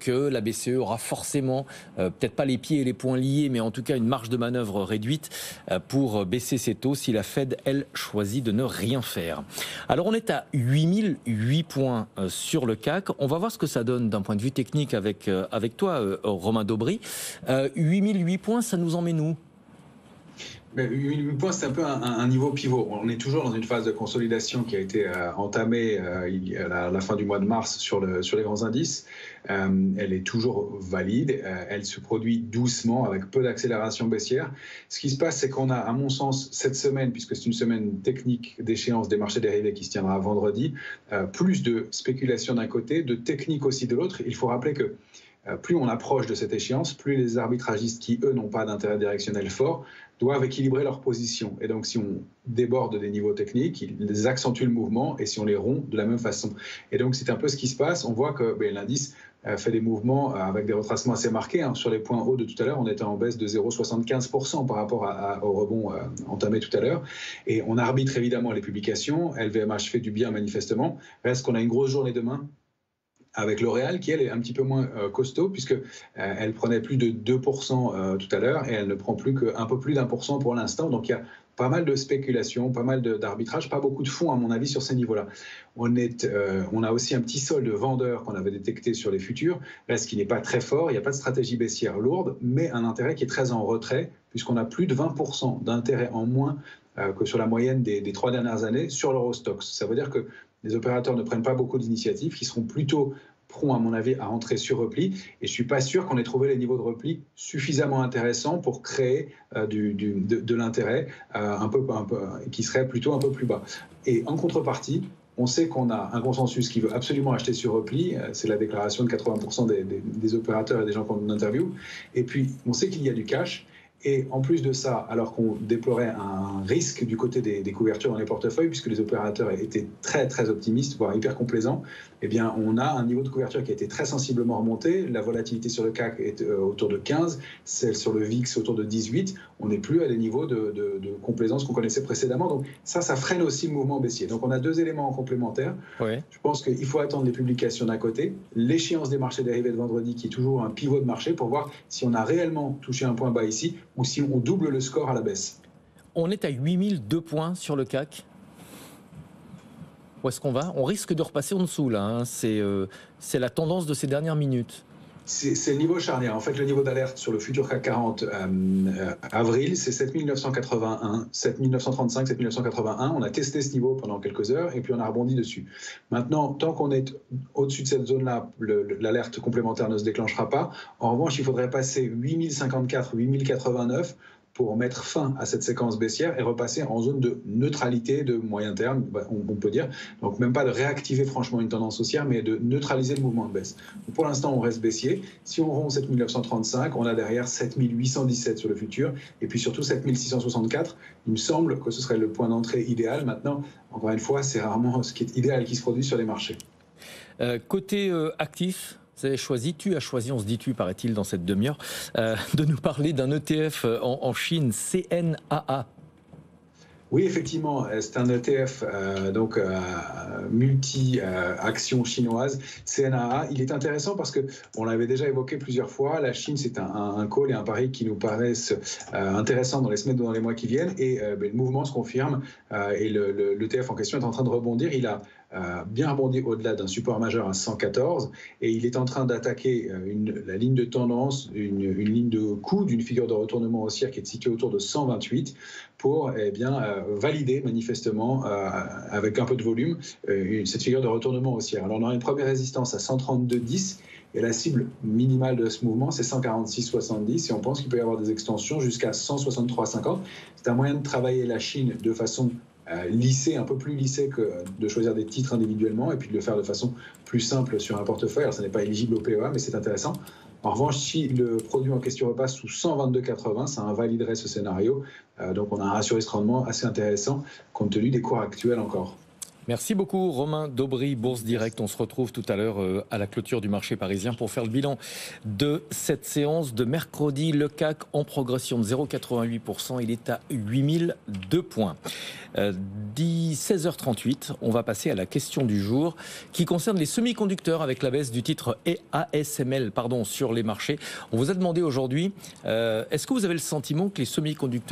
que la BCE aura forcément, peut-être pas les pieds et les poings liés, mais en tout cas une marge de manœuvre réduite pour baisser ses taux si la Fed, elle, choisit de ne rien faire. Alors on est à 8008 points sur le CAC. On va voir ce que ça donne d'un point de vue technique avec toi, Romain Daubry. 8008 points, ça nous emmène où ? 8000 points, c'est un peu un niveau pivot. On est toujours dans une phase de consolidation qui a été entamée à la fin du mois de mars sur les grands indices. Elle est toujours valide. Elle se produit doucement avec peu d'accélération baissière. Ce qui se passe, c'est qu'on a, à mon sens, cette semaine, puisque c'est une semaine technique d'échéance des marchés dérivés qui se tiendra vendredi, plus de spéculation d'un côté, de technique aussi de l'autre. Il faut rappeler que plus on approche de cette échéance, plus les arbitragistes qui, eux, n'ont pas d'intérêt directionnel fort, doivent équilibrer leur position. Et donc, si on déborde des niveaux techniques, ils accentuent le mouvement, et si on les rompt, de la même façon. Et donc, c'est un peu ce qui se passe. On voit que l'indice fait des mouvements avec des retracements assez marqués. Sur les points hauts de tout à l'heure, on était en baisse de 0,75% par rapport au rebond entamé tout à l'heure. Et on arbitre évidemment les publications. LVMH fait du bien manifestement. Reste qu'on a une grosse journée demain avec L'Oréal, qui elle est un petit peu moins costaud, puisqu'elle prenait plus de 2% tout à l'heure, et elle ne prend plus qu'un peu plus d'1% pour l'instant. Donc il y a pas mal de spéculation, pas mal d'arbitrage, pas beaucoup de fonds à mon avis sur ces niveaux-là. On a aussi un petit solde vendeur qu'on avait détecté sur les futurs, ce qui n'est pas très fort, il n'y a pas de stratégie baissière lourde, mais un intérêt qui est très en retrait, puisqu'on a plus de 20% d'intérêt en moins que sur la moyenne des 3 dernières années sur l'Eurostoxx. Ça veut dire que les opérateurs ne prennent pas beaucoup d'initiatives, qui seront plutôt prompts, à mon avis, à rentrer sur repli. Et je ne suis pas sûr qu'on ait trouvé les niveaux de repli suffisamment intéressants pour créer de l'intérêt qui serait plutôt un peu plus bas. Et en contrepartie, on sait qu'on a un consensus qui veut absolument acheter sur repli. C'est la déclaration de 80% des opérateurs et des gens qu'on interviewe. Et puis, on sait qu'il y a du cash. Et en plus de ça, alors qu'on déplorait un risque du côté des couvertures dans les portefeuilles, puisque les opérateurs étaient très très optimistes, voire hyper complaisants, eh bien on a un niveau de couverture qui a été très sensiblement remonté. La volatilité sur le CAC est autour de 15, celle sur le VIX autour de 18. On n'est plus à des niveaux de complaisance qu'on connaissait précédemment. Donc ça freine aussi le mouvement baissier. Donc on a deux éléments complémentaires. Oui. Je pense qu'il faut attendre les publications d'un côté, l'échéance des marchés dérivés de vendredi qui est toujours un pivot de marché pour voir si on a réellement touché un point bas ici ou si on double le score à la baisse. On est à 8002 points sur le CAC. Où est-ce qu'on va ? On risque de repasser en dessous, là. C'est la tendance de ces dernières minutes. C'est le niveau charnière. En fait, le niveau d'alerte sur le futur CAC 40 avril, c'est 7981, 7935, 7981. On a testé ce niveau pendant quelques heures et puis on a rebondi dessus. Maintenant, tant qu'on est au-dessus de cette zone-là, l'alerte complémentaire ne se déclenchera pas. En revanche, il faudrait passer 8054, 8089 pour mettre fin à cette séquence baissière et repasser en zone de neutralité de moyen terme, on peut dire. Donc même pas de réactiver franchement une tendance haussière, mais de neutraliser le mouvement de baisse. Donc pour l'instant, on reste baissier. Si on rompt 7935, on a derrière 7817 sur le futur, et puis surtout 7664. Il me semble que ce serait le point d'entrée idéal. Maintenant, encore une fois, c'est rarement ce qui est idéal qui se produit sur les marchés. Côté actif, tu as choisi, on se dit tu, paraît-il, dans cette demi-heure, de nous parler d'un ETF en Chine, CNAA. Oui, effectivement, c'est un ETF multi-action chinoise, CNAA. Il est intéressant parce qu'on l'avait déjà évoqué plusieurs fois. La Chine, c'est un call et un pari qui nous paraissent intéressants dans les semaines ou dans les mois qui viennent. Et le mouvement se confirme et l'ETF en question est en train de rebondir. Il a bien rebondi au-delà d'un support majeur à 114 et il est en train d'attaquer la ligne de tendance, une ligne de coût d'une figure de retournement haussière qui est située autour de 128 pour valider manifestement avec un peu de volume cette figure de retournement haussière. Alors on aura une première résistance à 132,10 et la cible minimale de ce mouvement c'est 146,70 et on pense qu'il peut y avoir des extensions jusqu'à 163,50. C'est un moyen de travailler la Chine de façon lissé, un peu plus lissé que de choisir des titres individuellement et puis de le faire de façon plus simple sur un portefeuille. Alors, ça n'est pas éligible au PEA, mais c'est intéressant. En revanche, si le produit en question repasse sous 122,80, ça invaliderait ce scénario. Donc, on a un ratio risque-rendement assez intéressant compte tenu des cours actuels encore. Merci beaucoup Romain Daubry, Bourse Direct. On se retrouve tout à l'heure à la clôture du marché parisien pour faire le bilan de cette séance de mercredi. Le CAC en progression de 0,88%. Il est à 8002 points. 16h38, on va passer à la question du jour qui concerne les semi-conducteurs avec la baisse du titre ASML sur les marchés. On vous a demandé aujourd'hui, est-ce que vous avez le sentiment que les semi-conducteurs